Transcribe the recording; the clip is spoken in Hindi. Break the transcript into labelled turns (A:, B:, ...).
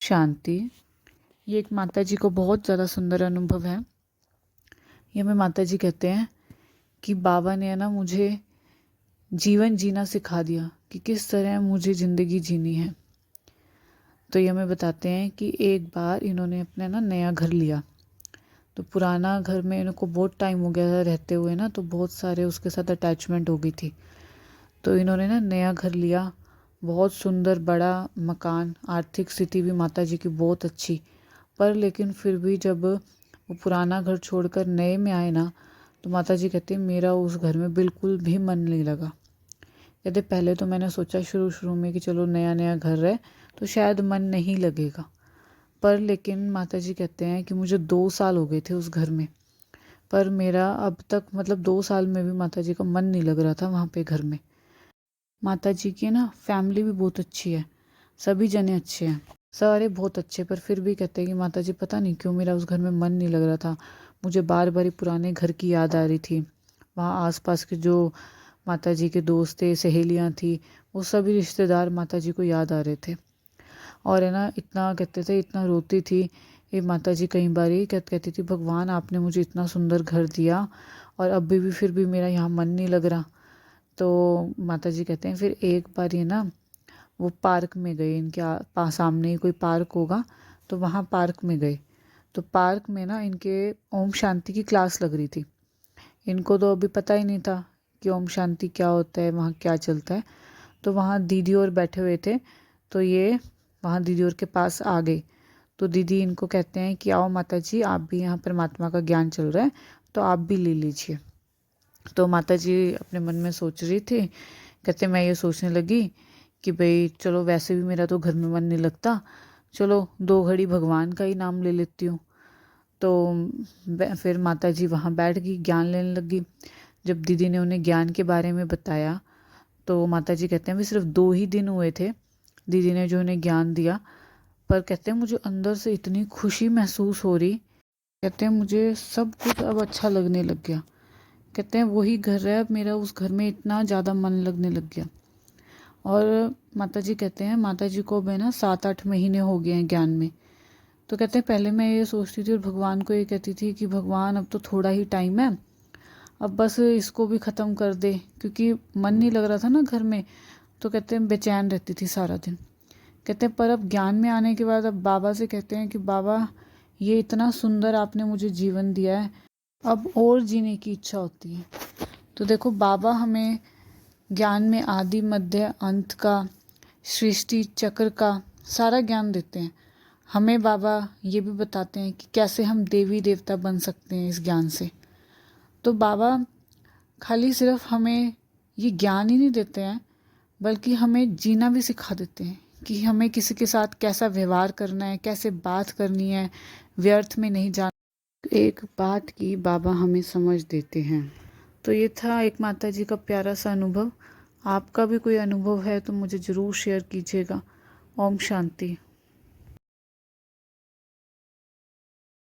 A: शांति। ये एक माता जी को बहुत ज़्यादा सुंदर अनुभव है। ये हमें माता जी कहते हैं कि बाबा ने है ना मुझे जीवन जीना सिखा दिया कि किस तरह मुझे ज़िंदगी जीनी है। तो ये हमें बताते हैं कि एक बार इन्होंने अपना ना नया घर लिया। तो पुराना घर में इनको बहुत टाइम हो गया था रहते हुए ना, तो बहुत सारे उसके साथ अटैचमेंट हो गई थी। तो इन्होंने ना नया घर लिया, बहुत सुंदर बड़ा मकान, आर्थिक स्थिति भी माता जी की बहुत अच्छी। पर लेकिन फिर भी जब वो पुराना घर छोड़कर नए में आए ना, तो माता जी कहते हैं मेरा उस घर में बिल्कुल भी मन नहीं लगा। कहते पहले तो मैंने सोचा शुरू शुरू में कि चलो नया नया घर है तो शायद मन नहीं लगेगा, पर लेकिन माता जी कहते हैं कि मुझे 2 साल हो गए थे उस घर में, पर मेरा अब तक मतलब 2 साल में भी माता जी का मन नहीं लग रहा था वहाँ पे घर में। माता जी की ना फैमिली भी बहुत अच्छी है, सभी जने अच्छे हैं, सारे बहुत अच्छे, पर फिर भी कहते हैं कि माता जी पता नहीं क्यों मेरा उस घर में मन नहीं लग रहा था। मुझे बार बार पुराने घर की याद आ रही थी। वहाँ आसपास के जो माता जी के दोस्त थे, सहेलियाँ थी, वो सभी रिश्तेदार माता जी को याद आ रहे थे। और है ना इतना कहते थे, इतना रोती थी ये माता जी। कई बार ही कहती थी भगवान आपने मुझे इतना सुंदर घर दिया और अभी भी फिर भी मेरा यहाँ मन नहीं लग रहा। तो माता जी कहते हैं फिर एक बार ये ना वो पार्क में गए, इनके सामने ही कोई पार्क होगा, तो वहाँ पार्क में गए। तो पार्क में ना इनके ओम शांति की क्लास लग रही थी। इनको तो अभी पता ही नहीं था कि ओम शांति क्या होता है, वहाँ क्या चलता है। तो वहाँ दीदी और बैठे हुए थे, तो ये वहाँ दीदी और के पास आ गए। तो दीदी इनको कहते हैं कि आओ माता जी, आप भी यहाँ परमात्मा का ज्ञान चल रहा है तो आप भी ले लीजिए। तो माता जी अपने मन में सोच रही थी, कहते मैं ये सोचने लगी कि भाई चलो वैसे भी मेरा तो घर में मन नहीं लगता, चलो 2 घड़ी भगवान का ही नाम ले लेती हूँ। तो फिर माता जी वहाँ बैठ गई, ज्ञान लेने लगी। जब दीदी ने उन्हें ज्ञान के बारे में बताया, तो माता जी कहते हैं भी सिर्फ 2 ही दिन हुए थे दीदी ने जो उन्हें ज्ञान दिया, पर कहते हैं मुझे अंदर से इतनी खुशी महसूस हो रही। कहते हैं मुझे सब कुछ अब अच्छा लगने लग गया। कहते हैं वही घर है, अब मेरा उस घर में इतना ज़्यादा मन लगने लग गया। और माता जी कहते हैं माता जी को भी ना 7-8 महीने हो गए हैं ज्ञान में। तो कहते हैं पहले मैं ये सोचती थी और भगवान को ये कहती थी कि भगवान अब तो थोड़ा ही टाइम है, अब बस इसको भी ख़त्म कर दे, क्योंकि मन नहीं लग रहा था ना घर में। तो कहते हैं बेचैन रहती थी सारा दिन। कहते हैं पर अब ज्ञान में आने के बाद अब बाबा से कहते हैं कि बाबा ये इतना सुंदर आपने मुझे जीवन दिया है, अब और जीने की इच्छा होती है। तो देखो बाबा हमें ज्ञान में आदि मध्य अंत का, सृष्टि चक्र का सारा ज्ञान देते हैं। हमें बाबा ये भी बताते हैं कि कैसे हम देवी देवता बन सकते हैं इस ज्ञान से। तो बाबा खाली सिर्फ हमें ये ज्ञान ही नहीं देते हैं, बल्कि हमें जीना भी सिखा देते हैं कि हमें किसी के साथ कैसा व्यवहार करना है, कैसे बात करनी है, व्यर्थ में नहीं जाना। एक बात की बाबा हमें समझ देते हैं। तो ये था एक माता जी का प्यारा सा अनुभव। आपका भी कोई अनुभव है तो मुझे ज़रूर शेयर कीजिएगा। ओम शांति।